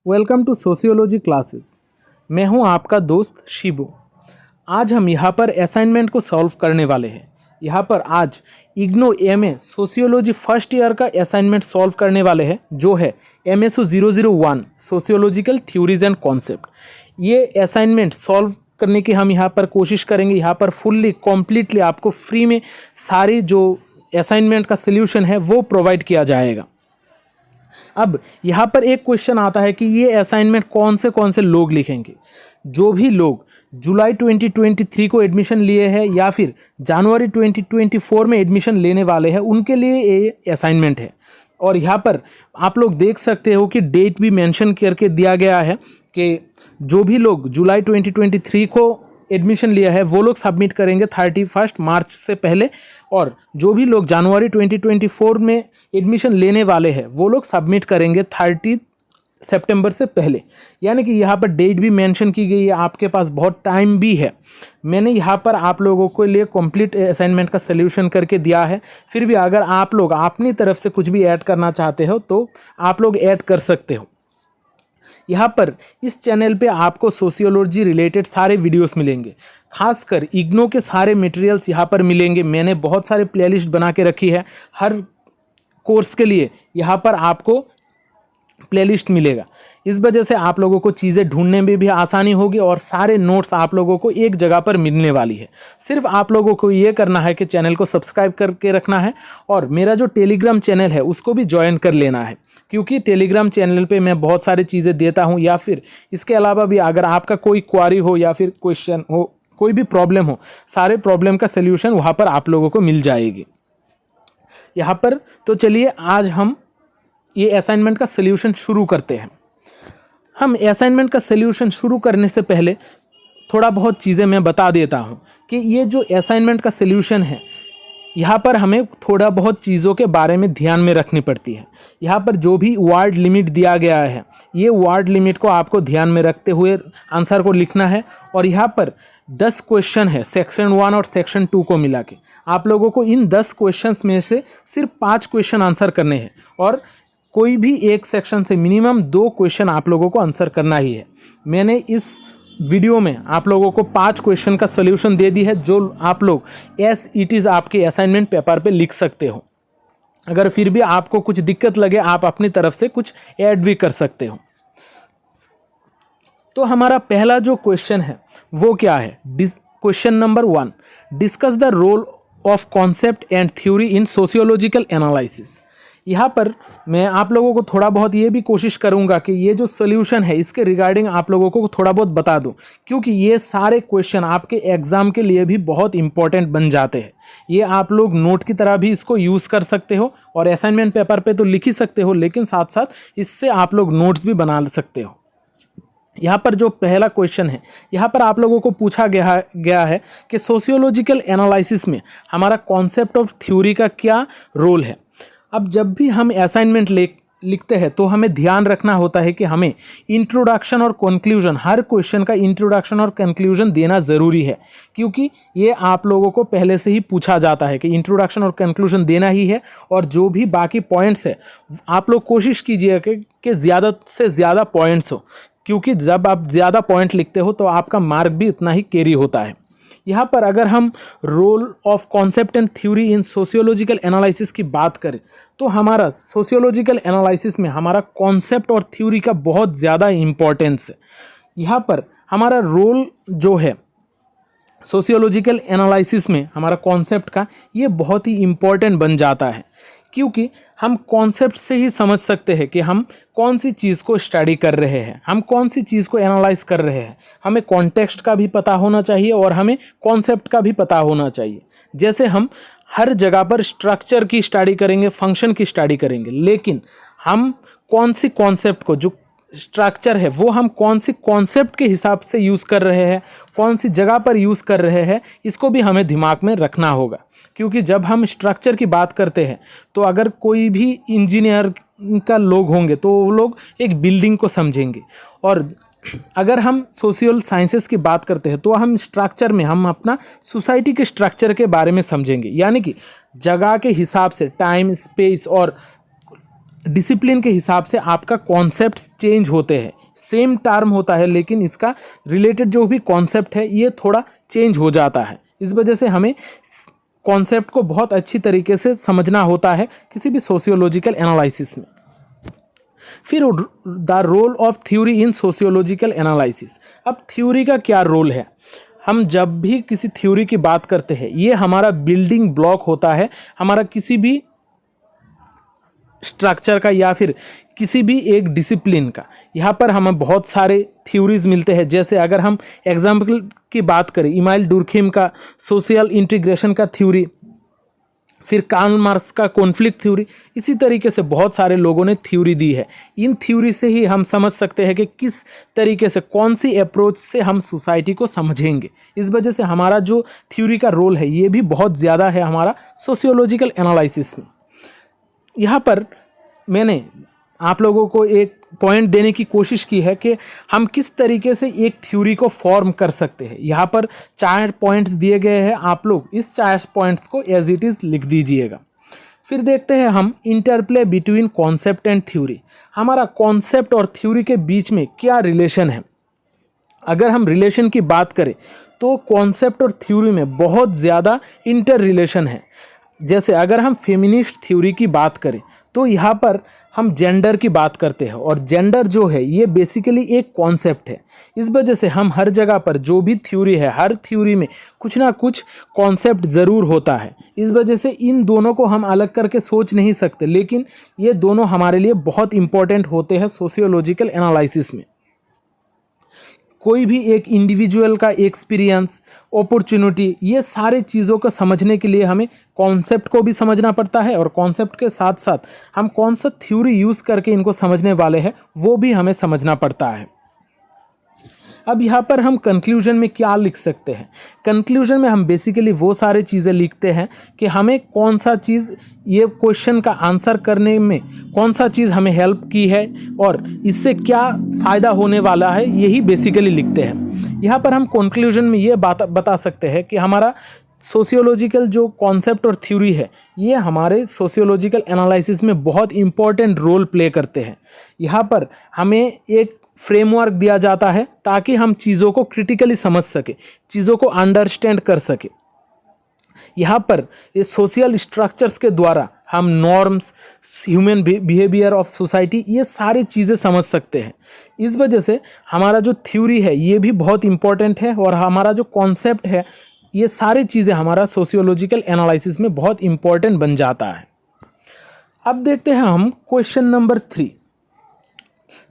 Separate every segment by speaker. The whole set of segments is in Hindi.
Speaker 1: Welcome to sociology classes. मैं हूं आपका दोस्त शिबू। आज हम यहां पर असाइनमेंट को सॉल्व करने वाले हैं। यहां पर आज IGNOU MA sociology first year का असाइनमेंट सॉल्व करने वाले हैं, जो है MSO 001 sociological theories and concept. ये असाइनमेंट सॉल्व करने की हम यहाँ पर कोशिश करेंगे। यहाँ पर फुल्ली कम्प्लीटली आपको फ्री में सारी जो असाइनमेंट का सल्यूशन है वो प्रोवाइड किया जाएगा। अब यहाँ पर एक क्वेश्चन आता है कि ये असाइनमेंट कौन से लोग लिखेंगे। जो भी लोग जुलाई 2023 को एडमिशन लिए हैं या फिर जनवरी 2024 में एडमिशन लेने वाले हैं, उनके लिए ये असाइनमेंट है। और यहाँ पर आप लोग देख सकते हो कि डेट भी मेंशन करके दिया गया है कि जो भी लोग जुलाई 2023 को एडमिशन लिया है वो लोग सबमिट करेंगे 31 मार्च से पहले, और जो भी लोग जनवरी 2024 में एडमिशन लेने वाले हैं वो लोग सबमिट करेंगे 30 सितंबर से पहले। यानी कि यहाँ पर डेट भी मेंशन की गई है, आपके पास बहुत टाइम भी है। मैंने यहाँ पर आप लोगों के लिए कंप्लीट असाइनमेंट का सल्यूशन करके दिया है। फिर भी अगर आप लोग अपनी तरफ से कुछ भी ऐड करना चाहते हो तो आप लोग ऐड कर सकते हो। यहाँ पर इस चैनल पे आपको सोशियोलॉजी रिलेटेड सारे वीडियोस मिलेंगे, खासकर इग्नो के सारे मटेरियल्स यहाँ पर मिलेंगे। मैंने बहुत सारे प्लेलिस्ट बना के रखी है, हर कोर्स के लिए यहाँ पर आपको प्लेलिस्ट मिलेगा। इस वजह से आप लोगों को चीज़ें ढूंढने में भी आसानी होगी और सारे नोट्स आप लोगों को एक जगह पर मिलने वाली है। सिर्फ आप लोगों को ये करना है कि चैनल को सब्सक्राइब करके रखना है और मेरा जो टेलीग्राम चैनल है उसको भी ज्वाइन कर लेना है, क्योंकि टेलीग्राम चैनल पे मैं बहुत सारी चीज़ें देता हूँ। या फिर इसके अलावा भी अगर आपका कोई क्वारी हो या फिर क्वेश्चन हो, कोई भी प्रॉब्लम हो, सारे प्रॉब्लम का सल्यूशन वहाँ पर आप लोगों को मिल जाएगी यहाँ पर। तो चलिए आज हम ये असाइनमेंट का सल्यूशन शुरू करते हैं। हम असाइनमेंट का सल्यूशन शुरू करने से पहले थोड़ा बहुत चीज़ें मैं बता देता हूँ कि ये जो असाइनमेंट का सल्यूशन है, यहाँ पर हमें थोड़ा बहुत चीज़ों के बारे में ध्यान में रखनी पड़ती है। यहाँ पर जो भी वर्ड लिमिट दिया गया है, ये वर्ड लिमिट को आपको ध्यान में रखते हुए आंसर को लिखना है। और यहाँ पर 10 क्वेश्चन है सेक्शन 1 और सेक्शन 2 को मिला के। आप लोगों को इन 10 क्वेश्चंस में से सिर्फ 5 क्वेश्चन आंसर करने हैं और कोई भी एक सेक्शन से मिनिमम 2 क्वेश्चन आप लोगों को आंसर करना ही है। मैंने इस वीडियो में आप लोगों को 5 क्वेश्चन का सॉल्यूशन दे दी है, जो आप लोग एस इट इज़ आपके असाइनमेंट पेपर पे लिख सकते हो। अगर फिर भी आपको कुछ दिक्कत लगे, आप अपनी तरफ से कुछ ऐड भी कर सकते हो। तो हमारा पहला जो क्वेश्चन है वो क्या है? Question number 1, discuss the role of concept and theory in sociological analysis. यहाँ पर मैं आप लोगों को थोड़ा बहुत ये भी कोशिश करूँगा कि ये जो सॉल्यूशन है इसके रिगार्डिंग आप लोगों को थोड़ा बहुत बता दूँ, क्योंकि ये सारे क्वेश्चन आपके एग्ज़ाम के लिए भी बहुत इंपॉर्टेंट बन जाते हैं। ये आप लोग नोट की तरह भी इसको यूज़ कर सकते हो और असाइनमेंट पेपर पे तो लिख ही सकते हो, लेकिन साथ साथ इससे आप लोग नोट्स भी बना सकते हो। यहाँ पर जो पहला क्वेश्चन है, यहाँ पर आप लोगों को पूछा गया है कि सोशियोलॉजिकल एनालिसिस में हमारा कॉन्सेप्ट ऑफ थ्योरी का क्या रोल है। अब जब भी हम असाइनमेंट लिखते हैं तो हमें ध्यान रखना होता है कि हमें इंट्रोडक्शन और कंक्लूजन, हर क्वेश्चन का इंट्रोडक्शन और कंक्लूजन देना ज़रूरी है, क्योंकि ये आप लोगों को पहले से ही पूछा जाता है कि इंट्रोडक्शन और कंक्लूजन देना ही है। और जो भी बाकी पॉइंट्स है आप लोग कोशिश कीजिए कि ज़्यादा से ज़्यादा पॉइंट्स हो, क्योंकि जब आप ज़्यादा पॉइंट लिखते हो तो आपका मार्क भी उतना ही कैरी होता है। यहाँ पर अगर हम role of concept and theory in sociological analysis की बात करें तो हमारा सोशियोलॉजिकल एनालिसिस में हमारा कॉन्सेप्ट और थ्योरी का बहुत ज़्यादा इम्पोर्टेंस है। यहाँ पर हमारा रोल जो है सोशियोलॉजिकल एनालिसिस में हमारा कॉन्सेप्ट का, ये बहुत ही इम्पोर्टेंट बन जाता है, क्योंकि हम कॉन्सेप्ट से ही समझ सकते हैं कि हम कौन सी चीज़ को स्टडी कर रहे हैं, हम कौन सी चीज़ को एनालाइज कर रहे हैं। हमें कॉन्टेक्स्ट का भी पता होना चाहिए और हमें कॉन्सेप्ट का भी पता होना चाहिए। जैसे हम हर जगह पर स्ट्रक्चर की स्टडी करेंगे, फंक्शन की स्टडी करेंगे, लेकिन हम कौन सी कॉन्सेप्ट को, जो स्ट्रक्चर है वो हम कौन सी कॉन्सेप्ट के हिसाब से यूज़ कर रहे हैं, कौन सी जगह पर यूज़ कर रहे हैं, इसको भी हमें दिमाग में रखना होगा। क्योंकि जब हम स्ट्रक्चर की बात करते हैं तो अगर कोई भी इंजीनियर का लोग होंगे तो वो लोग एक बिल्डिंग को समझेंगे, और अगर हम सोशल साइंसेस की बात करते हैं तो हम स्ट्रक्चर में हम अपना सोसाइटी के स्ट्रक्चर के बारे में समझेंगे। यानी कि जगह के हिसाब से टाइम, स्पेस और डिसिप्लिन के हिसाब से आपका कॉन्सेप्ट चेंज होते हैं। सेम टर्म होता है लेकिन इसका रिलेटेड जो भी कॉन्सेप्ट है ये थोड़ा चेंज हो जाता है। इस वजह से हमें कॉन्सेप्ट को बहुत अच्छी तरीके से समझना होता है किसी भी सोशियोलॉजिकल एनालिसिस में। फिर the role of theory in sociological analysis. अब थ्योरी का क्या रोल है? हम जब भी किसी थ्योरी की बात करते हैं ये हमारा बिल्डिंग ब्लॉक होता है हमारा किसी भी स्ट्रक्चर का या फिर किसी भी एक डिसिप्लिन का। यहाँ पर हमें बहुत सारे थ्योरीज मिलते हैं। जैसे अगर हम एग्जाम्पल की बात करें, इमाइल डुर्खिम का सोशल इंटीग्रेशन का थ्योरी, फिर कार्ल मार्क्स का कॉन्फ्लिक्ट थ्योरी, इसी तरीके से बहुत सारे लोगों ने थ्योरी दी है। इन थ्योरी से ही हम समझ सकते हैं कि किस तरीके से कौन सी अप्रोच से हम सोसाइटी को समझेंगे। इस वजह से हमारा जो थ्योरी का रोल है ये भी बहुत ज़्यादा है हमारा सोशियोलॉजिकल एनालिसिस में। यहाँ पर मैंने आप लोगों को एक पॉइंट देने की कोशिश की है कि हम किस तरीके से एक थ्योरी को फॉर्म कर सकते हैं। यहाँ पर 4 पॉइंट्स दिए गए हैं, आप लोग इस 4 पॉइंट्स को एज इट इज़ लिख दीजिएगा। फिर देखते हैं हम interplay between concept and theory. हमारा कॉन्सेप्ट और थ्योरी के बीच में क्या रिलेशन है। अगर हम रिलेशन की बात करें तो कॉन्सेप्ट और थ्योरी में बहुत ज़्यादा इंटर रिलेशन है। जैसे अगर हम फेमिनिस्ट थ्योरी की बात करें तो यहाँ पर हम जेंडर की बात करते हैं और जेंडर जो है ये बेसिकली एक कॉन्सेप्ट है। इस वजह से हम हर जगह पर जो भी थ्योरी है हर थ्योरी में कुछ ना कुछ कॉन्सेप्ट ज़रूर होता है। इस वजह से इन दोनों को हम अलग करके सोच नहीं सकते, लेकिन ये दोनों हमारे लिए बहुत इंपॉर्टेंट होते हैं सोशियोलॉजिकल एनालिसिस में। कोई भी एक इंडिविजुअल का एक्सपीरियंस, अपॉर्चुनिटी, ये सारे चीज़ों को समझने के लिए हमें कॉन्सेप्ट को भी समझना पड़ता है और कॉन्सेप्ट के साथ साथ हम कौन सा थ्योरी यूज़ करके इनको समझने वाले हैं वो भी हमें समझना पड़ता है। अब यहाँ पर हम कंक्लूजन में क्या लिख सकते हैं? कंक्लूजन में हम बेसिकली वो सारी चीज़ें लिखते हैं कि हमें कौन सा चीज़ ये क्वेश्चन का आंसर करने में कौन सा चीज़ हमें हेल्प की है और इससे क्या फ़ायदा होने वाला है, यही बेसिकली लिखते हैं। यहाँ पर हम कंक्लूजन में ये बात बता सकते हैं कि हमारा सोशियोलॉजिकल जो कॉन्सेप्ट और थ्योरी है ये हमारे सोशियोलॉजिकल एनालिसिस में बहुत इम्पॉर्टेंट रोल प्ले करते हैं। यहाँ पर हमें एक फ्रेमवर्क दिया जाता है ताकि हम चीज़ों को क्रिटिकली समझ सके, चीज़ों को अंडरस्टैंड कर सके। यहाँ पर इस सोशल स्ट्रक्चर्स के द्वारा हम norms, human behaviour of society, ये सारी चीज़ें समझ सकते हैं। इस वजह से हमारा जो थ्योरी है ये भी बहुत इम्पॉर्टेंट है और हमारा जो कॉन्सेप्ट है ये सारी चीज़ें हमारा सोशियोलॉजिकल एनालिसिस में बहुत इम्पॉर्टेंट बन जाता है। अब देखते हैं हम क्वेश्चन नंबर 3।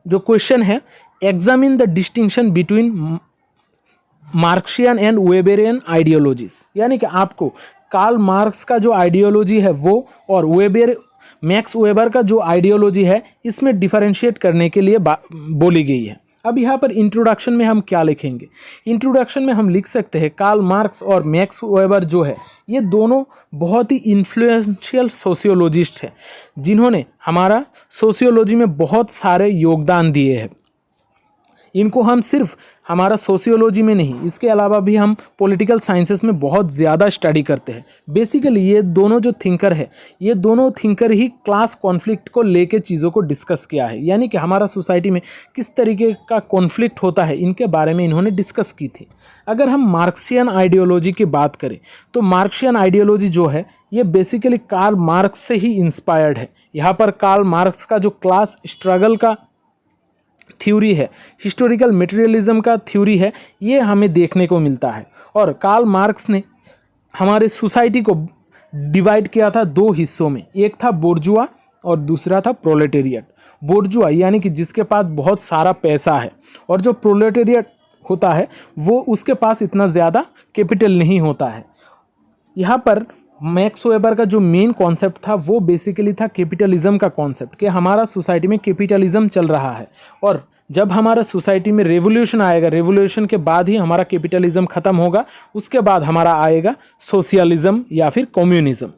Speaker 1: जो क्वेश्चन है, examine the distinction between Marxian and Weberian ideologies. यानी कि आपको कार्ल मार्क्स का जो आइडियोलॉजी है वो और मैक्स वेबर का जो आइडियोलॉजी है इसमें डिफरेंशिएट करने के लिए बोली गई है। अब यहाँ पर इंट्रोडक्शन में हम क्या लिखेंगे? इंट्रोडक्शन में हम लिख सकते हैं कार्ल मार्क्स और मैक्स वेबर जो है ये दोनों बहुत ही इन्फ्लुएंशियल सोशियोलॉजिस्ट हैं जिन्होंने हमारा सोशियोलॉजी में बहुत सारे योगदान दिए हैं। इनको हम सिर्फ हमारा सोशियोलॉजी में नहीं, इसके अलावा भी हम पॉलिटिकल साइंसेस में बहुत ज़्यादा स्टडी करते हैं। बेसिकली ये दोनों जो थिंकर है ये दोनों थिंकर ही क्लास कॉन्फ्लिक्ट को लेके चीज़ों को डिस्कस किया है। यानी कि हमारा सोसाइटी में किस तरीके का कॉन्फ्लिक्ट होता है इनके बारे में इन्होंने डिस्कस की थी। अगर हम मार्क्सियन आइडियोलॉजी की बात करें तो मार्क्सियन आइडियोलॉजी जो है ये बेसिकली कार्ल मार्क्स से ही इंस्पायर्ड है। यहाँ पर कार्ल मार्क्स का जो क्लास स्ट्रगल का थ्योरी है, हिस्टोरिकल मटेरियलिज्म का थ्योरी है, ये हमें देखने को मिलता है। और कार्ल मार्क्स ने हमारे सोसाइटी को डिवाइड किया था 2 हिस्सों में, एक था बोर्जुआ और दूसरा था प्रोलेटेरिएट। बोर्जुआ यानी कि जिसके पास बहुत सारा पैसा है और जो प्रोलेटेरिएट होता है वो उसके पास इतना ज़्यादा कैपिटल नहीं होता है। यहाँ पर मैक्स वेबर का जो मेन कॉन्सेप्ट था वो बेसिकली था कैपिटलिज्म का कॉन्सेप्ट, कि हमारा सोसाइटी में कैपिटलिज्म चल रहा है और जब हमारा सोसाइटी में रेवोल्यूशन आएगा, रेवोल्यूशन के बाद ही हमारा कैपिटलिज्म ख़त्म होगा, उसके बाद हमारा आएगा सोशलिज्म या फिर कम्युनिज्म।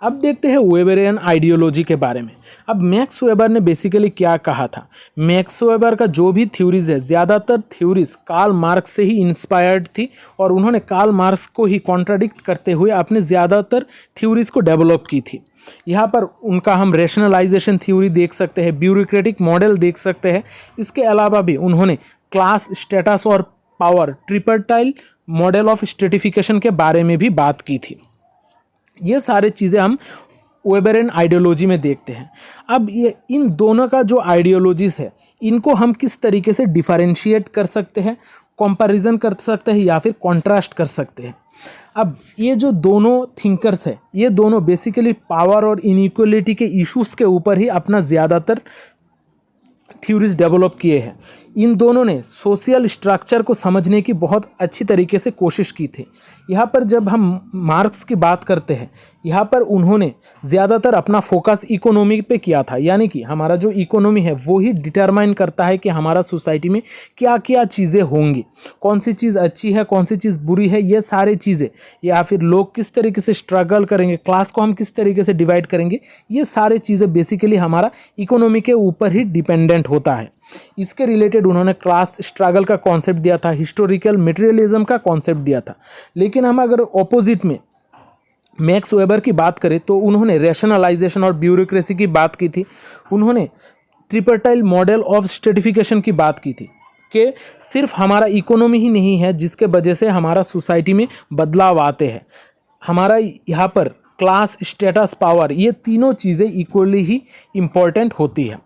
Speaker 1: अब देखते हैं वेबरियन आइडियोलॉजी के बारे में। अब मैक्स वेबर ने बेसिकली क्या कहा था। मैक्स वेबर का जो भी थ्योरीज है, ज़्यादातर थ्योरीज कार्ल मार्क्स से ही इंस्पायर्ड थी और उन्होंने कार्ल मार्क्स को ही कॉन्ट्राडिक्ट करते हुए अपने ज़्यादातर थ्योरीज को डेवलप की थी। यहाँ पर उनका हम रेशनलाइजेशन थ्योरी देख सकते हैं, ब्यूरोक्रेटिक मॉडल देख सकते हैं। इसके अलावा भी उन्होंने क्लास, स्टेटस और पावर, ट्रिपर्टाइल मॉडल ऑफ स्ट्रेटिफिकेशन के बारे में भी बात की थी। ये सारे चीज़ें हम वेबरियन आइडियोलॉजी में देखते हैं। अब ये इन दोनों का जो आइडियोलॉजीज़ है, इनको हम किस तरीके से डिफरेंशिएट कर सकते हैं, कंपैरिजन कर सकते हैं या फिर कॉन्ट्रास्ट कर सकते हैं। अब ये जो दोनों थिंकर्स है, ये दोनों बेसिकली पावर और इनइक्वलिटी के इश्यूज़ के ऊपर ही अपना ज़्यादातर थ्योरीज डेवलप किए हैं। इन दोनों ने सोशल स्ट्रक्चर को समझने की बहुत अच्छी तरीके से कोशिश की थी। यहाँ पर जब हम मार्क्स की बात करते हैं, यहाँ पर उन्होंने ज़्यादातर अपना फोकस इकोनॉमी पे किया था, यानी कि हमारा जो इकोनॉमी है वो ही डिटरमाइन करता है कि हमारा सोसाइटी में क्या क्या चीज़ें होंगी, कौन सी चीज़ अच्छी है, कौन सी चीज़ बुरी है, ये सारी चीज़ें, या फिर लोग किस तरीके से स्ट्रगल करेंगे, क्लास को हम किस तरीके से डिवाइड करेंगे, ये सारी चीज़ें बेसिकली हमारा इकोनॉमी के ऊपर ही डिपेंडेंट होता है। इसके रिलेटेड उन्होंने क्लास स्ट्रगल का कॉन्सेप्ट दिया था, हिस्टोरिकल मटेरियलिज्म का कॉन्सेप्ट दिया था। लेकिन हम अगर ऑपोजिट में मैक्स वेबर की बात करें तो उन्होंने रैशनलाइजेशन और ब्यूरोक्रेसी की बात की थी। उन्होंने ट्रिपर्टाइल मॉडल ऑफ स्ट्रेटिफिकेशन की बात की थी कि सिर्फ हमारा इकोनॉमी ही नहीं है जिसके वजह से हमारा सोसाइटी में बदलाव आते हैं, हमारा यहाँ पर क्लास, स्टेटस, पावर, ये तीनों चीज़ें इक्वली ही इम्पॉर्टेंट होती है।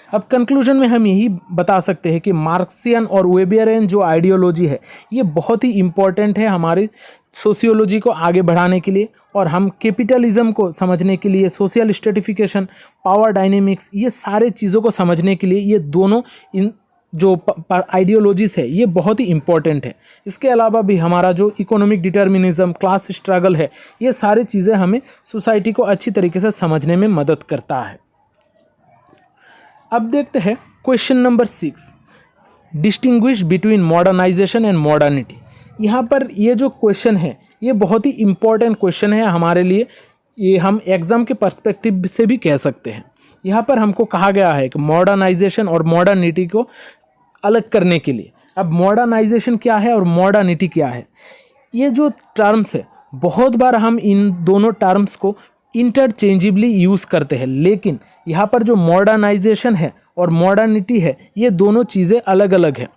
Speaker 1: अब कंक्लूजन में हम यही बता सकते हैं कि मार्क्सियन और वेबरियन जो आइडियोलॉजी है, ये बहुत ही इम्पॉर्टेंट है हमारी सोशियोलॉजी को आगे बढ़ाने के लिए, और हम कैपिटलिज्म को समझने के लिए, सोशल स्ट्रेटिफिकेशन, पावर डायनेमिक्स, ये सारे चीज़ों को समझने के लिए ये दोनों इन जो आइडियोलॉजीज़ है ये बहुत ही इम्पॉर्टेंट है। इसके अलावा भी हमारा जो इकोनॉमिक डिटर्मिनिज्म, क्लास स्ट्रगल है, ये सारी चीज़ें हमें सोसाइटी को अच्छी तरीके से समझने में मदद करता है। अब देखते हैं question number 6, distinguish between modernisation and modernity. यहाँ पर ये जो क्वेश्चन है ये बहुत ही इम्पॉर्टेंट क्वेश्चन है हमारे लिए, ये हम एग्ज़ाम के पर्सपेक्टिव से भी कह सकते हैं। यहाँ पर हमको कहा गया है कि मॉडर्नाइजेशन और मॉडर्निटी को अलग करने के लिए। अब मॉडर्नाइजेशन क्या है और मॉडर्निटी क्या है, ये जो टर्म्स है बहुत बार हम इन दोनों टर्म्स को इंटरचेंजेबली यूज़ करते हैं, लेकिन यहाँ पर जो मॉडर्नाइजेशन है और मॉडर्निटी है ये दोनों चीज़ें अलग अलग हैं।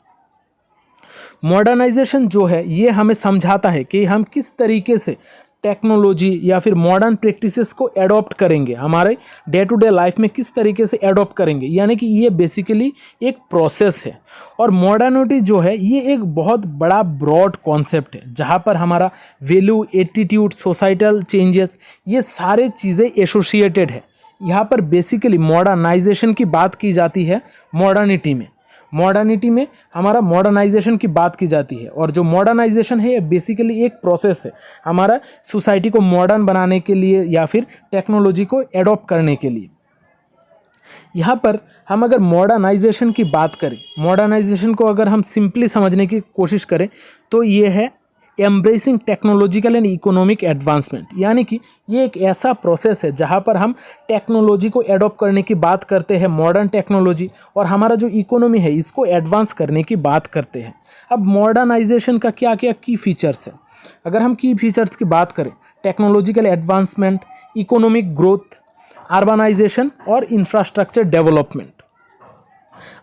Speaker 1: मॉडर्नाइजेशन जो है ये हमें समझाता है कि हम किस तरीके से टेक्नोलॉजी या फिर मॉडर्न प्रैक्टिसेस को एडॉप्ट करेंगे, हमारे डे टू डे लाइफ में किस तरीके से एडॉप्ट करेंगे, यानी कि ये बेसिकली एक प्रोसेस है। और मॉडर्निटी जो है ये एक बहुत बड़ा ब्रॉड कॉन्सेप्ट है जहाँ पर हमारा वैल्यू, एटीट्यूड, सोसाइटल चेंजेस, ये सारे चीज़ें एसोसिएटेड है। यहाँ पर बेसिकली मॉडर्नाइजेशन की बात की जाती है मॉडर्निटी में हमारा मॉडर्नाइजेशन की बात की जाती है। और जो मॉडर्नाइजेशन है ये बेसिकली एक प्रोसेस है हमारा सोसाइटी को मॉडर्न बनाने के लिए या फिर टेक्नोलॉजी को एडॉप्ट करने के लिए। यहाँ पर हम अगर मॉडर्नाइजेशन की बात करें, मॉडर्नाइजेशन को अगर हम सिंपली समझने की कोशिश करें तो ये है embracing technological and economic advancement, यानी कि ये एक ऐसा प्रोसेस है जहाँ पर हम टेक्नोलॉजी को एडॉप्ट करने की बात करते हैं, मॉडर्न टेक्नोलॉजी, और हमारा जो इकोनॉमी है इसको एडवांस करने की बात करते हैं। अब मॉडर्नाइजेशन का क्या क्या की फीचर्स है, अगर हम की फीचर्स की बात करें, technological advancement, economic growth, urbanisation और इंफ्रास्ट्रक्चर डेवलपमेंट।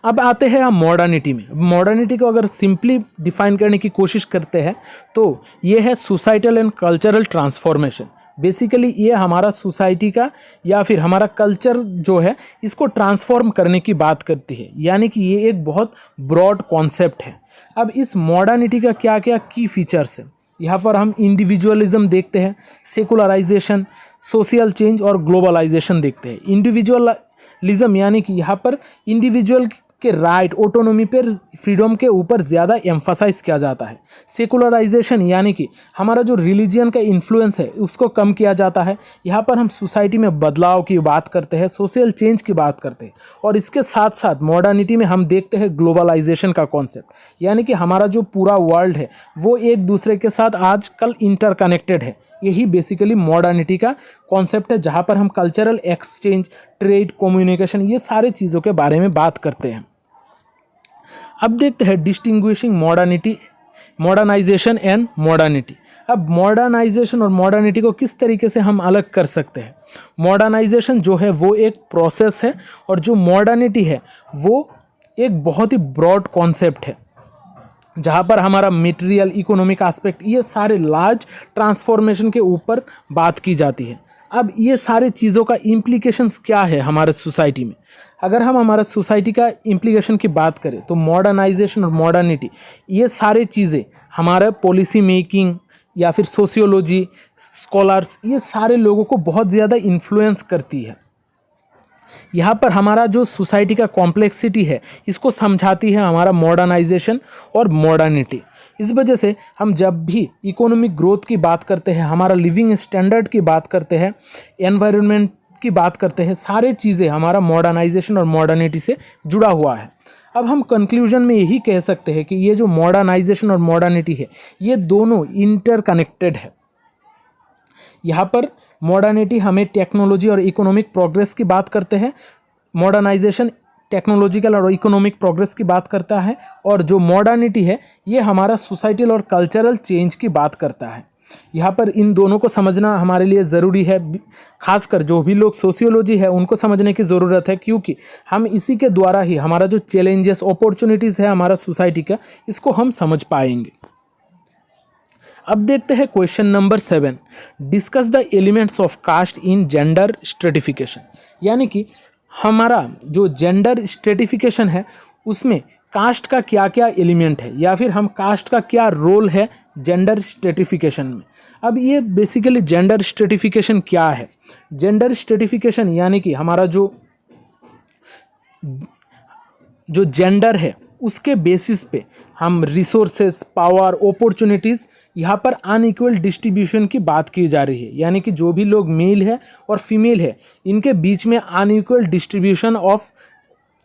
Speaker 1: अब आते हैं हम मॉडर्निटी में। मॉडर्निटी को अगर सिंपली डिफाइन करने की कोशिश करते हैं तो ये है societal and cultural transformation. Basically ये हमारा सोसाइटी का या फिर हमारा कल्चर जो है इसको ट्रांसफॉर्म करने की बात करती है, यानी कि ये एक बहुत ब्रॉड कॉन्सेप्ट है। अब इस मॉडर्निटी का क्या क्या की फीचर्स है, यहाँ पर हम इंडिविजुअलिज्म देखते हैं, सेकुलराइजेशन, सोशल चेंज और ग्लोबलाइजेशन देखते हैं। इंडिविजुअलिज्म यानी कि यहाँ पर इंडिविजुअल के राइट, ऑटोनॉमी पर, फ्रीडम के ऊपर ज़्यादा एम्फसाइज किया जाता है। सेकुलराइजेशन यानी कि हमारा जो रिलीजियन का इन्फ्लुएंस है उसको कम किया जाता है। यहाँ पर हम सोसाइटी में बदलाव की बात करते हैं, सोशल चेंज की बात करते हैं, और इसके साथ साथ मॉडर्निटी में हम देखते हैं ग्लोबलाइजेशन का कॉन्सेप्ट, यानी कि हमारा जो पूरा वर्ल्ड है वो एक दूसरे के साथ आजकल इंटरकनेक्टेड है। यही बेसिकली मॉडर्निटी का कॉन्सेप्ट है, जहाँ पर हम कल्चरल एक्सचेंज, ट्रेड, कम्युनिकेशन, ये सारे चीज़ों के बारे में बात करते हैं। अब देखते हैं distinguishing modernity, modernisation and modernity. अब मॉडर्नाइजेशन और मॉडर्निटी को किस तरीके से हम अलग कर सकते हैं। मॉडर्नाइजेशन जो है वो एक प्रोसेस है, और जो मॉडर्निटी है वो एक बहुत ही ब्रॉड कॉन्सेप्ट है, जहाँ पर हमारा मटेरियल, इकोनॉमिक एस्पेक्ट, ये सारे लार्ज ट्रांसफॉर्मेशन के ऊपर बात की जाती है। अब ये सारे चीज़ों का इम्प्लीकेशंस क्या है हमारे सोसाइटी में। अगर हम हमारे सोसाइटी का इम्प्लीकेशन की बात करें तो मॉडर्नाइजेशन और मॉडर्निटी, ये सारे चीज़ें हमारे पॉलिसी मेकिंग या फिर सोशियोलॉजी, स्कॉलर्स, ये सारे लोगों को बहुत ज़्यादा इन्फ्लुएंस करती है। यहाँ पर हमारा जो सोसाइटी का कॉम्प्लेक्सिटी है इसको समझाती है हमारा मॉडर्नाइजेशन और मॉडर्निटी। इस वजह से हम जब भी इकोनॉमिक ग्रोथ की बात करते हैं, हमारा लिविंग स्टैंडर्ड की बात करते हैं, एनवायरनमेंट की बात करते हैं, सारे चीज़ें हमारा मॉडर्नाइजेशन और मॉडर्निटी से जुड़ा हुआ है। अब हम कंक्लूजन में यही कह सकते हैं कि ये जो मॉडर्नाइजेशन और मॉडर्निटी है ये दोनों इंटरकनेक्टेड है। यहाँ पर मॉडर्निटी हमें टेक्नोलॉजी और इकोनॉमिक प्रोग्रेस की बात करते हैं, मॉडर्नाइजेशन टेक्नोलॉजिकल और इकोनॉमिक प्रोग्रेस की बात करता है, और जो मॉडर्निटी है ये हमारा सोसाइटल और कल्चरल चेंज की बात करता है। यहाँ पर इन दोनों को समझना हमारे लिए ज़रूरी है, खासकर जो भी लोग सोशियोलॉजी है उनको समझने की ज़रूरत है, क्योंकि हम इसी के द्वारा ही हमारा जो चैलेंजेस, अपॉर्चुनिटीज़ है हमारा सोसाइटी का, इसको हम समझ पाएंगे। अब देखते हैं question number 7, discuss the elements of caste in gender stratification. यानी कि हमारा जो जेंडर स्ट्रेटिफिकेशन है उसमें कास्ट का क्या क्या एलिमेंट है, या फिर हम कास्ट का क्या रोल है जेंडर स्ट्रेटिफिकेशन में। अब ये बेसिकली जेंडर स्ट्रेटिफिकेशन क्या है। जेंडर स्ट्रेटिफिकेशन यानी कि हमारा जो जेंडर है उसके बेसिस पे हम रिसोर्सेस, पावर, अपॉर्चुनिटीज़, यहाँ पर अनइक्वल डिस्ट्रीब्यूशन की बात की जा रही है। यानी कि जो भी लोग मेल है और फीमेल है इनके बीच में अनइक्वल डिस्ट्रीब्यूशन ऑफ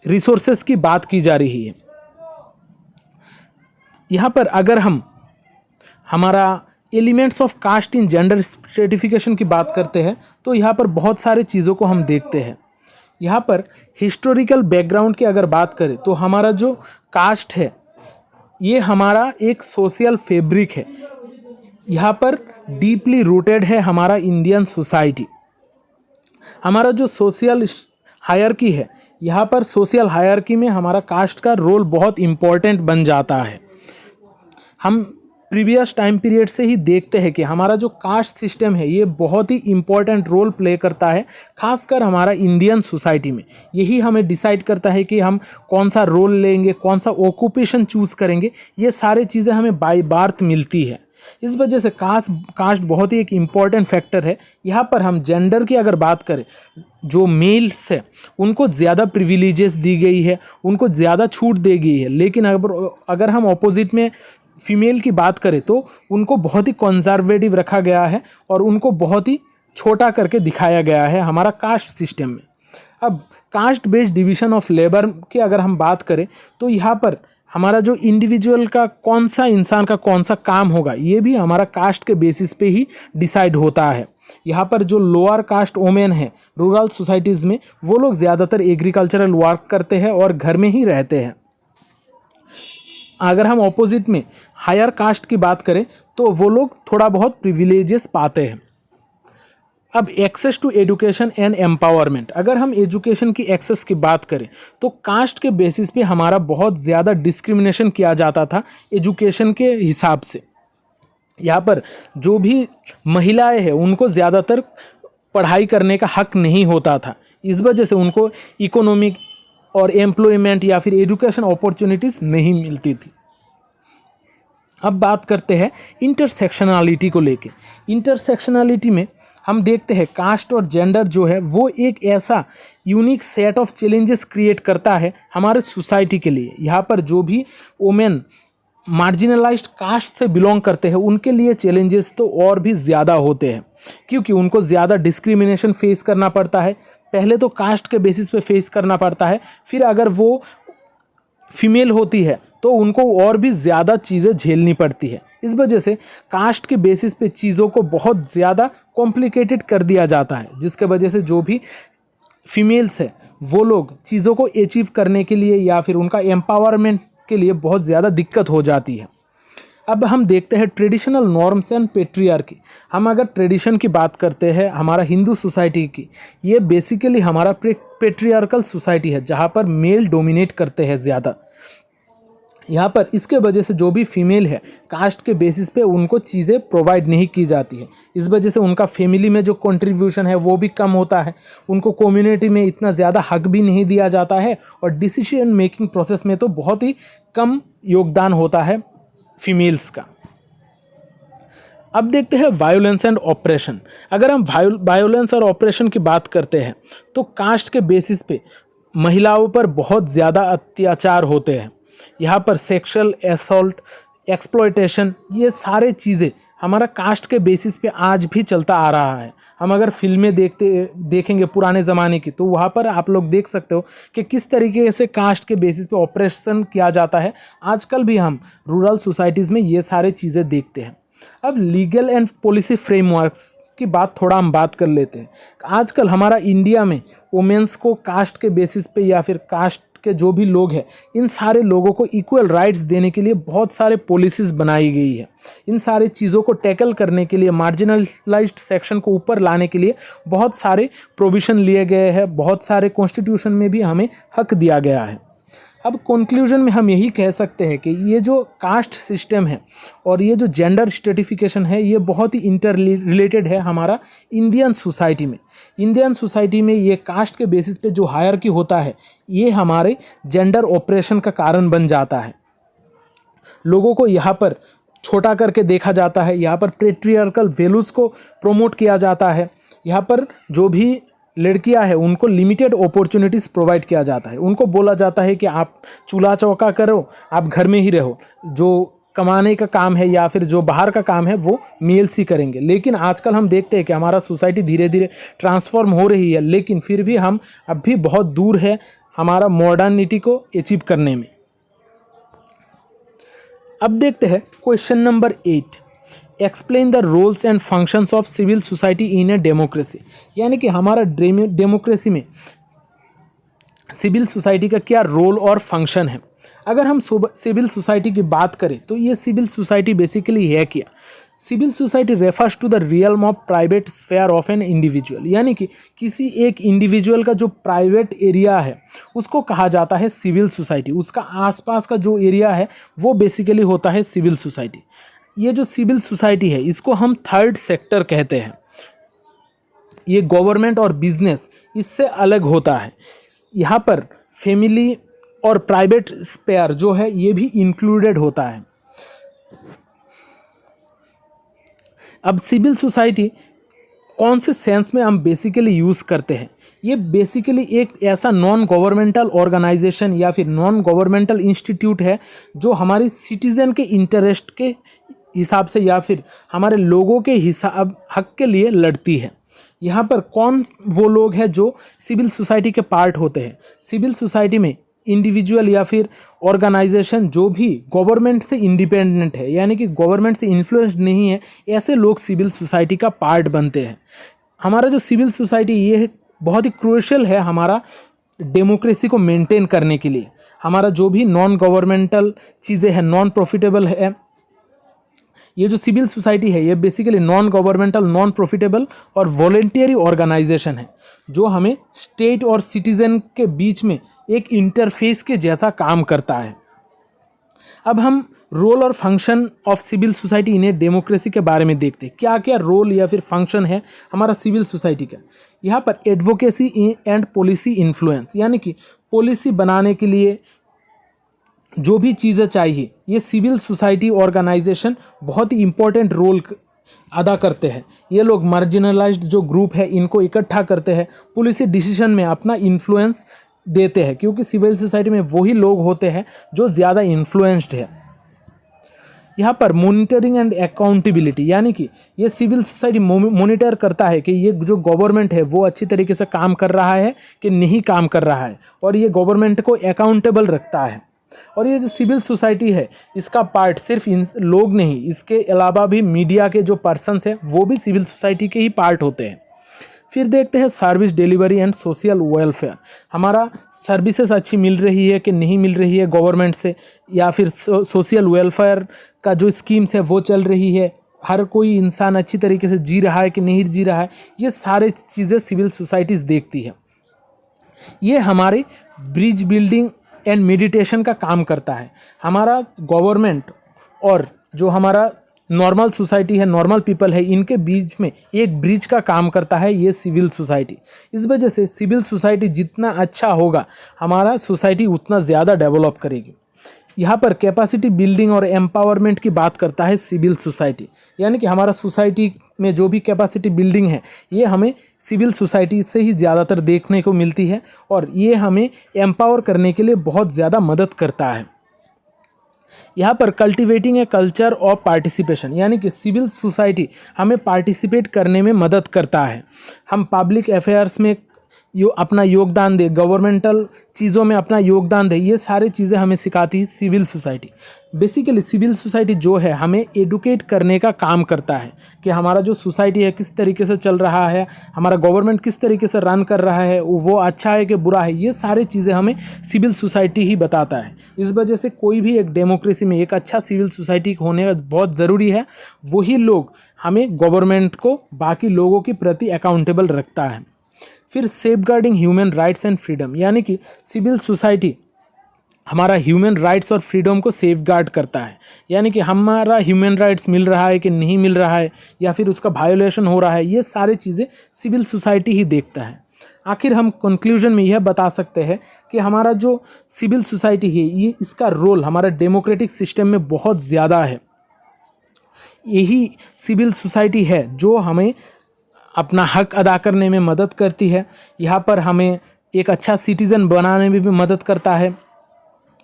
Speaker 1: रिसोर्सेस की बात की जा रही है। यहाँ पर अगर हम हमारा elements of caste in gender stratification की बात करते हैं तो यहाँ पर बहुत सारे चीज़ों को हम देखते हैं। यहाँ पर हिस्टोरिकल बैकग्राउंड की अगर बात करें तो हमारा जो कास्ट है ये हमारा एक सोशल फैब्रिक है। यहाँ पर डीपली रूटेड है हमारा इंडियन सोसाइटी। हमारा जो सोशल हायरकी है, यहाँ पर सोशल हायरकी में हमारा कास्ट का रोल बहुत इम्पोर्टेंट बन जाता है। हम प्रीवियस टाइम पीरियड से ही देखते हैं कि हमारा जो कास्ट सिस्टम है ये बहुत ही इम्पोर्टेंट रोल प्ले करता है, खासकर हमारा इंडियन सोसाइटी में। यही हमें डिसाइड करता है कि हम कौन सा रोल लेंगे, कौन सा ऑक्यूपेशन चूज़ करेंगे। ये सारी चीज़ें हमें बाय बर्थ मिलती है। इस वजह से कास्ट बहुत ही एक इम्पॉर्टेंट फैक्टर है। यहाँ पर हम जेंडर की अगर बात करें, जो मेल्स है उनको ज़्यादा प्रिविलेजेस दी गई है, उनको ज़्यादा छूट दी गई है। लेकिन अगर हम ऑपोजिट में फीमेल की बात करें तो उनको बहुत ही कंजर्वेटिव रखा गया है और उनको बहुत ही छोटा करके दिखाया गया है हमारा कास्ट सिस्टम में। अब caste based division of labour की अगर हम बात करें तो यहाँ पर हमारा जो इंडिविजुअल का कौन सा इंसान का कौन सा काम होगा ये भी हमारा कास्ट के बेसिस पे ही डिसाइड होता है। यहाँ पर जो लोअर कास्ट वोमेन है रूरल सोसाइटीज़ में, वो लोग ज़्यादातर एग्रीकल्चरल वर्क करते हैं और घर में ही रहते हैं। अगर हम ऑपोजिट में हायर कास्ट की बात करें तो वो लोग थोड़ा बहुत प्रिविलेजेस पाते हैं। अब access to education and empowerment, अगर हम एजुकेशन की एक्सेस की बात करें तो कास्ट के बेसिस पे हमारा बहुत ज़्यादा डिस्क्रिमिनेशन किया जाता था एजुकेशन के हिसाब से। यहाँ पर जो भी महिलाएं हैं उनको ज़्यादातर पढ़ाई करने का हक नहीं होता था। इस वजह से उनको इकोनॉमिक और एम्प्लॉयमेंट या फिर एजुकेशन अपॉर्चुनिटीज़ नहीं मिलती थी। अब बात करते हैं इंटरसेक्शनलिटी को लेके। इंटरसेक्शनलिटी में हम देखते हैं कास्ट और जेंडर जो है वो एक ऐसा unique set of challenges create करता है हमारे सोसाइटी के लिए। यहाँ पर जो भी वुमेन मार्जिनलाइज्ड कास्ट से बिलोंग करते हैं उनके लिए चैलेंजेस तो और भी ज़्यादा होते हैं, क्योंकि उनको ज़्यादा डिस्क्रिमिनेशन फेस करना पड़ता है। पहले तो कास्ट के बेसिस पे फेस करना पड़ता है, फिर अगर वो फीमेल होती है तो उनको और भी ज़्यादा चीज़ें झेलनी पड़ती है। इस वजह से कास्ट के बेसिस पे चीज़ों को बहुत ज़्यादा कॉम्प्लिकेटेड कर दिया जाता है, जिसके वजह से जो भी फीमेल्स है वो लोग चीज़ों को अचीव करने के लिए या फिर उनका एम्पावरमेंट के लिए बहुत ज़्यादा दिक्कत हो जाती है। अब हम देखते हैं ट्रेडिशनल नॉर्म्स एंड पेट्रियार्की। हम अगर ट्रेडिशन की बात करते हैं हमारा हिंदू सोसाइटी की, ये बेसिकली हमारा पेट्रियार्कल सोसाइटी है जहाँ पर मेल डोमिनेट करते हैं ज़्यादा। यहाँ पर इसके वजह से जो भी फीमेल है कास्ट के बेसिस पे उनको चीज़ें प्रोवाइड नहीं की जाती है। इस वजह से उनका फैमिली में जो कंट्रीब्यूशन है वो भी कम होता है, उनको कम्युनिटी में इतना ज़्यादा हक भी नहीं दिया जाता है और डिसीजन मेकिंग प्रोसेस में तो बहुत ही कम योगदान होता है फीमेल्स का। अब देखते हैं वायोलेंस एंड ऑपरेशन। अगर हम वायोलेंस और ऑपरेशन की बात करते हैं तो कास्ट के बेसिस पे महिलाओं पर बहुत ज़्यादा अत्याचार होते हैं। यहाँ पर सेक्सुअल असॉल्ट, एक्सप्लॉयटेशन, ये सारे चीज़ें हमारा कास्ट के बेसिस पे आज भी चलता आ रहा है। हम अगर फिल्में देखेंगे पुराने ज़माने की तो वहाँ पर आप लोग देख सकते हो कि किस तरीके से कास्ट के बेसिस पे ऑपरेशन किया जाता है। आजकल भी हम रूरल सोसाइटीज़ में ये सारे चीज़ें देखते हैं। अब लीगल एंड पॉलिसी फ्रेमवर्क्स की थोड़ा हम बात कर लेते हैं। आजकल हमारा इंडिया में वुमेन्स को कास्ट के बेसिस पे या फिर कास्ट के जो भी लोग हैं इन सारे लोगों को इक्वल राइट्स देने के लिए बहुत सारे पॉलिसीज़ बनाई गई है। इन सारे चीज़ों को टैकल करने के लिए, मार्जिनलाइज्ड सेक्शन को ऊपर लाने के लिए बहुत सारे प्रोविज़न लिए गए हैं, बहुत सारे कॉन्स्टिट्यूशन में भी हमें हक दिया गया है। अब कंक्लूजन में हम यही कह सकते हैं कि ये जो कास्ट सिस्टम है और ये जो जेंडर स्ट्रेटिफिकेशन है ये बहुत ही इंटर रिलेटेड है हमारा इंडियन सोसाइटी में। इंडियन सोसाइटी में ये कास्ट के बेसिस पे जो हायरार्की होता है ये हमारे जेंडर ऑपरेशन का कारण बन जाता है। लोगों को यहाँ पर छोटा करके देखा जाता है, यहाँ पर पेट्रियार्कल वैल्यूज़ को प्रमोट किया जाता है, यहाँ पर जो भी लड़कियां हैं उनको लिमिटेड अपॉर्चुनिटीज़ प्रोवाइड किया जाता है। उनको बोला जाता है कि आप चूल्हा चौका करो, आप घर में ही रहो, जो कमाने का काम है या फिर जो बाहर का काम है वो मेल्स ही करेंगे। लेकिन आजकल हम देखते हैं कि हमारा सोसाइटी धीरे धीरे ट्रांसफॉर्म हो रही है, लेकिन फिर भी हम अब भी बहुत दूर है हमारा मॉडर्निटी को अचीव करने में। अब देखते हैं question number 8, explain the roles and functions of civil society in a democracy. यानी कि हमारा डेमोक्रेसी में सिविल सोसाइटी का क्या रोल और फंक्शन है। अगर हम सिविल सोसाइटी की बात करें तो ये सिविल सोसाइटी बेसिकली है क्या। Civil society refers to the realm of private sphere of an individual, यानी कि किसी एक इंडिविजुअल का जो प्राइवेट एरिया है उसको कहा जाता है सिविल सोसाइटी। उसका आसपास का जो एरिया है वो बेसिकली होता है सिविल सोसाइटी। ये जो सिविल सोसाइटी है इसको हम थर्ड सेक्टर कहते हैं। ये गवर्नमेंट और बिजनेस इससे अलग होता है। यहाँ पर फैमिली और प्राइवेट स्पेयर जो है ये भी इंक्लूडेड होता है। अब सिविल सोसाइटी कौन से सेंस में हम बेसिकली यूज़ करते हैं, ये बेसिकली एक ऐसा नॉन गवर्नमेंटल ऑर्गेनाइजेशन या फिर नॉन गवर्नमेंटल इंस्टीट्यूट है जो हमारी सिटीज़न के इंटरेस्ट के हिसाब से या फिर हमारे लोगों के हिसाब हक के लिए लड़ती है। यहाँ पर कौन वो लोग हैं जो सिविल सोसाइटी के पार्ट होते हैं। सिविल सोसाइटी में इंडिविजुअल या फिर ऑर्गेनाइजेशन जो भी गवर्नमेंट से इंडिपेंडेंट है, यानी कि गवर्नमेंट से इन्फ्लुएंस्ड नहीं है, ऐसे लोग सिविल सोसाइटी का पार्ट बनते हैं। हमारा जो सिविल सोसाइटी ये बहुत ही क्रूशियल है हमारा डेमोक्रेसी को मेंटेन करने के लिए। हमारा जो भी नॉन गवर्नमेंटल चीज़ें हैं, नॉन प्रॉफिटेबल है, ये जो सिविल सोसाइटी है ये basically non governmental, non profitable और वॉलेंटियरी ऑर्गेनाइजेशन है जो हमें स्टेट और सिटीज़न के बीच में एक इंटरफेस के जैसा काम करता है। अब हम रोल और function of civil society in a democracy के बारे में देखते हैं। क्या क्या रोल या फिर फंक्शन है हमारा सिविल सोसाइटी का। यहाँ पर एडवोकेसी एंड पॉलिसी इन्फ्लुएंस, यानी कि पॉलिसी बनाने के लिए जो भी चीज़ें चाहिए ये सिविल सोसाइटी ऑर्गेनाइजेशन बहुत ही इम्पोर्टेंट रोल अदा करते हैं। ये लोग मार्जिनलाइज्ड जो ग्रुप है इनको इकट्ठा करते हैं, पॉलिसी डिसीजन में अपना इन्फ्लुएंस देते हैं, क्योंकि सिविल सोसाइटी में वही लोग होते हैं जो ज़्यादा इन्फ्लुएंस्ड है। यहाँ पर मॉनिटरिंग एंड अकाउंटेबिलिटी, यानी कि ये सिविल सोसाइटी मॉनिटर करता है कि ये जो गवर्नमेंट है वो अच्छी तरीके से काम कर रहा है कि नहीं काम कर रहा है, और ये गवर्नमेंट को अकाउंटेबल रखता है। और ये जो सिविल सोसाइटी है इसका पार्ट सिर्फ इन लोग नहीं, इसके अलावा भी मीडिया के जो पर्सन्स हैं वो भी सिविल सोसाइटी के ही पार्ट होते हैं। फिर देखते हैं service delivery and social welfare. हमारा सर्विसेज अच्छी मिल रही है कि नहीं मिल रही है गवर्नमेंट से, या फिर सोशल वेलफेयर का जो स्कीम्स है वो चल रही है, हर कोई इंसान अच्छी तरीके से जी रहा है कि नहीं जी रहा है, ये सारे चीज़ें सिविल सोसाइटीज़ देखती है। ये हमारे ब्रिज बिल्डिंग एंड मेडिटेशन का काम करता है। हमारा गवर्नमेंट और जो हमारा नॉर्मल सोसाइटी है, नॉर्मल पीपल है, इनके बीच में एक ब्रिज का काम करता है ये सिविल सोसाइटी। इस वजह से सिविल सोसाइटी जितना अच्छा होगा हमारा सोसाइटी उतना ज़्यादा डेवलप करेगी। यहाँ पर कैपेसिटी बिल्डिंग और एम्पावरमेंट की बात करता है सिविल सोसाइटी, यानी कि हमारा सोसाइटी में जो भी कैपेसिटी बिल्डिंग है ये हमें सिविल सोसाइटी से ही ज़्यादातर देखने को मिलती है, और ये हमें एम्पावर करने के लिए बहुत ज़्यादा मदद करता है। यहाँ पर cultivating a culture of participation, यानी कि सिविल सोसाइटी हमें पार्टिसिपेट करने में मदद करता है। हम पब्लिक अफेयर्स में अपना योगदान दे, गवर्नमेंटल चीज़ों में अपना योगदान दे, ये सारी चीज़ें हमें सिखाती है civil society. Basically civil society जो है हमें एडुकेट करने का काम करता है कि हमारा जो सोसाइटी है किस तरीके से चल रहा है, हमारा गवर्नमेंट किस तरीके से रन कर रहा है, वो अच्छा है कि बुरा है, ये सारी चीज़ें हमें सिविल सोसाइटी ही बताता है। इस वजह से कोई भी एक डेमोक्रेसी में एक अच्छा सिविल सोसाइटी होने बहुत ज़रूरी है। वही लोग हमें गवर्नमेंट को बाकी लोगों के प्रति अकाउंटेबल रखता है। फिर safeguarding human rights and freedom, यानी कि सिविल सोसाइटी हमारा ह्यूमन राइट्स और फ्रीडम को सेफगार्ड करता है, यानी कि हमारा ह्यूमन राइट्स मिल रहा है कि नहीं मिल रहा है, या फिर उसका वायोलेशन हो रहा है, ये सारी चीज़ें सिविल सोसाइटी ही देखता है। आखिर हम कंक्लूजन में यह बता सकते हैं कि हमारा जो सिविल सोसाइटी है ये इसका रोल हमारा डेमोक्रेटिक सिस्टम में बहुत ज़्यादा है। यही सिविल सोसाइटी है जो हमें अपना हक अदा करने में मदद करती है। यहाँ पर हमें एक अच्छा सिटीज़न बनाने में भी मदद करता है।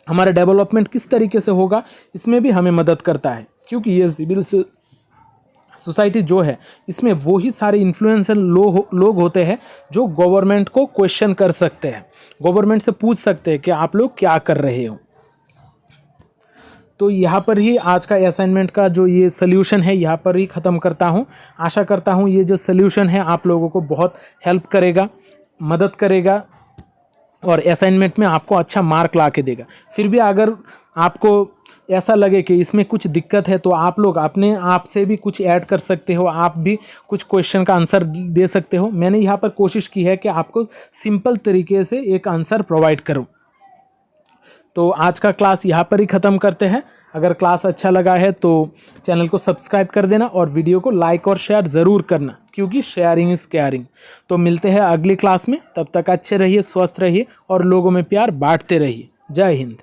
Speaker 1: हमारा डेवलपमेंट किस तरीके से होगा इसमें भी हमें मदद करता है, क्योंकि ये सिविल सोसाइटी जो है इसमें वही सारे इन्फ्लुएंसर लोग होते हैं जो गवर्नमेंट को क्वेश्चन कर सकते हैं, गवर्नमेंट से पूछ सकते हैं कि आप लोग क्या कर रहे हो। तो यहाँ पर ही आज का असाइनमेंट का जो ये सल्यूशन है यहाँ पर ही ख़त्म करता हूँ। आशा करता हूँ ये जो सल्यूशन है आप लोगों को बहुत हेल्प करेगा, मदद करेगा, और असाइनमेंट में आपको अच्छा मार्क ला के देगा। फिर भी अगर आपको ऐसा लगे कि इसमें कुछ दिक्कत है तो आप लोग अपने आप से भी कुछ ऐड कर सकते हो, आप भी कुछ क्वेश्चन का आंसर दे सकते हो। मैंने यहाँ पर कोशिश की है कि आपको सिंपल तरीके से एक आंसर प्रोवाइड करूँ। तो आज का क्लास यहाँ पर ही ख़त्म करते हैं। अगर क्लास अच्छा लगा है तो चैनल को सब्सक्राइब कर देना और वीडियो को लाइक और शेयर ज़रूर करना, क्योंकि शेयरिंग इज़ केयरिंग। तो मिलते हैं अगली क्लास में, तब तक अच्छे रहिए, स्वस्थ रहिए और लोगों में प्यार बांटते रहिए। जय हिंद।